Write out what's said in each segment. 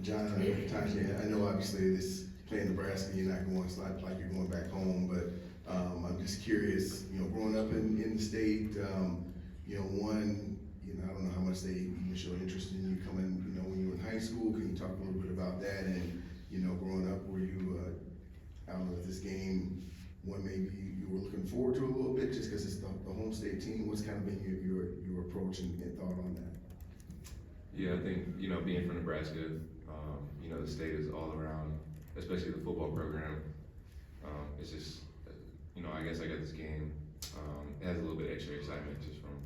John, Tonje, I know obviously this playing Nebraska, you're not going, it's not like you're going back home, but I'm just curious, growing up in the state, I don't know how much they even showed interest in you coming, when you were in high school. Can you talk a little bit about that? And, growing up, were you, I don't know if this game, one maybe you were looking forward to a little bit just because it's the home state team. What's kind of been your approach and thought on that? Yeah, I think, being from Nebraska, the state is all around, especially the football program. It's just, I guess I got this game. It has a little bit extra excitement just from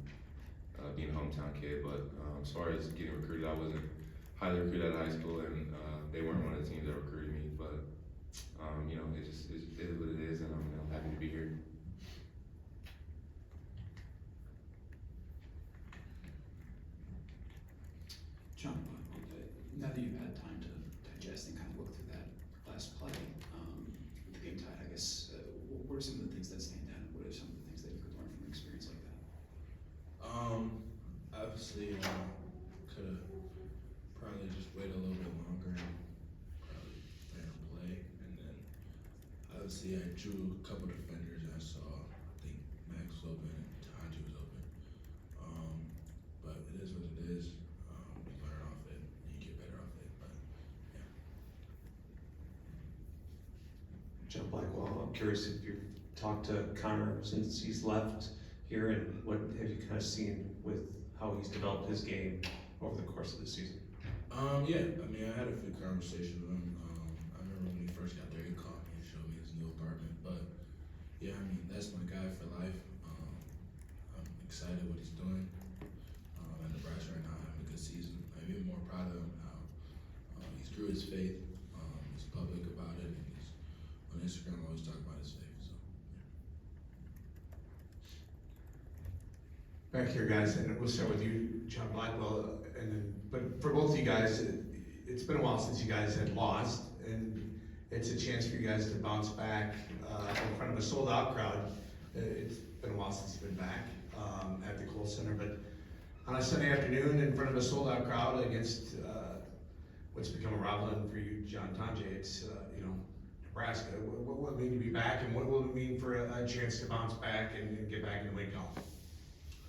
being a hometown kid. But as far as getting recruited, I wasn't highly recruited out of high school, and they weren't one of the teams that recruited me. But, it is what it is, and I'm happy to be here. John, now that you've had time to digest and kind of look through that last play, with the game tied, I guess, what are some of the things that stand out? What are some of the things that you could learn from an experience like that? Obviously, could have probably just waited a little bit longer and probably ran a play. And then, obviously, I drew a couple defenders. I saw, I think Max was open and Tonje was open. But it is what it is. You learn off it and you get better off it. But yeah. John Blackwell, I'm curious if you've talked to Connor since he's left here, and what have you kind of seen with how he's developed his game over the course of the season? Yeah, I mean, I had a few conversations with him. I remember when he first got there, he called me and showed me his new apartment. But yeah, I mean, that's my guy for life. I'm excited what he's doing. At Nebraska right now, having a good season. I'm even more proud of him how he's grew his faith. He's public about it, and he's on Instagram always talking about his faith. So yeah. Back here, guys, and we'll start with you, John Blackwell, but for both of you guys, it's been a while since you guys had lost, and it's a chance for you guys to bounce back in front of a sold-out crowd. It's been a while since you've been back at the Kohl Center, but on a Sunday afternoon in front of a sold-out crowd against what's become a rival for you, John Tonje, it's Nebraska. What will it mean to be back, and what will it mean for a chance to bounce back and get back in the win column?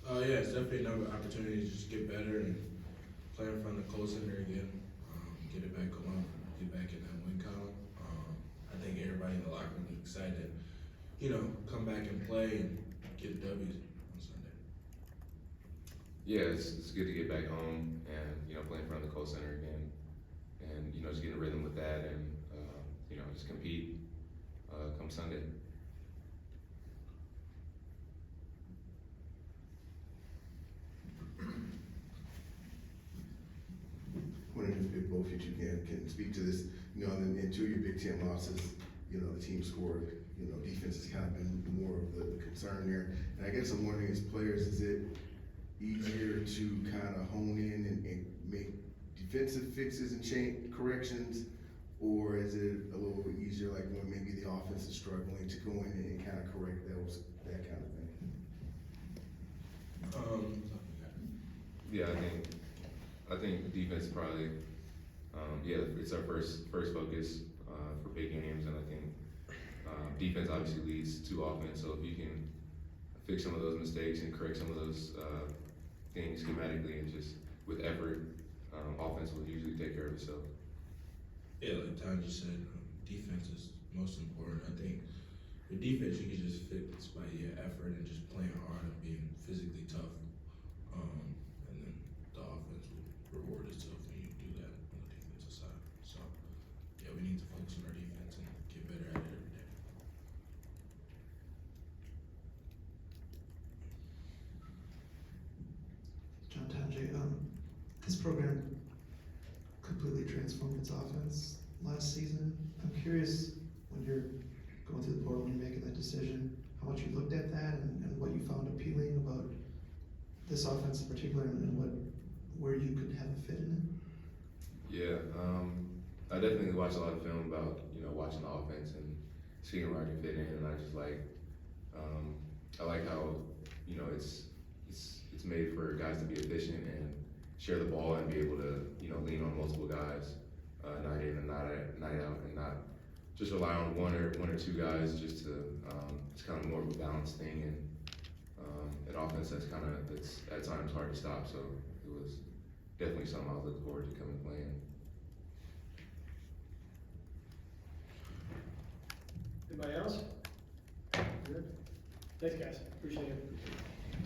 Yeah, it's definitely another opportunity to just get better and play in front of the Kohl Center again. Get it back going, get back in that win column. I think everybody in the locker room is excited, come back and play and get W's on Sunday. Yeah, it's good to get back home and, play in front of the Kohl Center again. And, just get a rhythm with that and, just compete come Sunday. Wondering if both of you can speak to this, in two of your Big Ten losses, the team scored, defense has kind of been more of the concern there. And I guess I'm wondering, as players, is it easier to kind of hone in and make defensive fixes and change corrections, or is it a little bit easier, like when maybe the offense is struggling, to go in and kind of correct that kind of thing? Yeah, I think defense probably, it's our first focus for big games, and I think defense obviously leads to offense. So if you can fix some of those mistakes and correct some of those things schematically and just with effort, offense will usually take care of itself. Yeah, like Tonje said, defense is most important. I think with defense, you can just fix by your effort and just playing hard and being physically tough. And then the offense will reward itself when you do that on the defensive side. So, yeah, we need to focus on our defense and get better at it every day. John Tonje, this program completely transformed its offense last season. I'm curious, when you're going through the portal and you're making that decision, how much you looked at that and what you found appealing about this offense in particular, and where you could have a fit in it? Yeah, I definitely watch a lot of film about watching the offense and seeing where I can fit in, and I just I like how it's made for guys to be efficient and share the ball and be able to lean on multiple guys. night in and night out, and not just rely on one or two guys. Just to it's kind of more of a balanced thing, and an offense that's at times hard to stop. So it was definitely something I was looking forward to coming playing. Anybody else? Good. Thanks, guys. Appreciate it.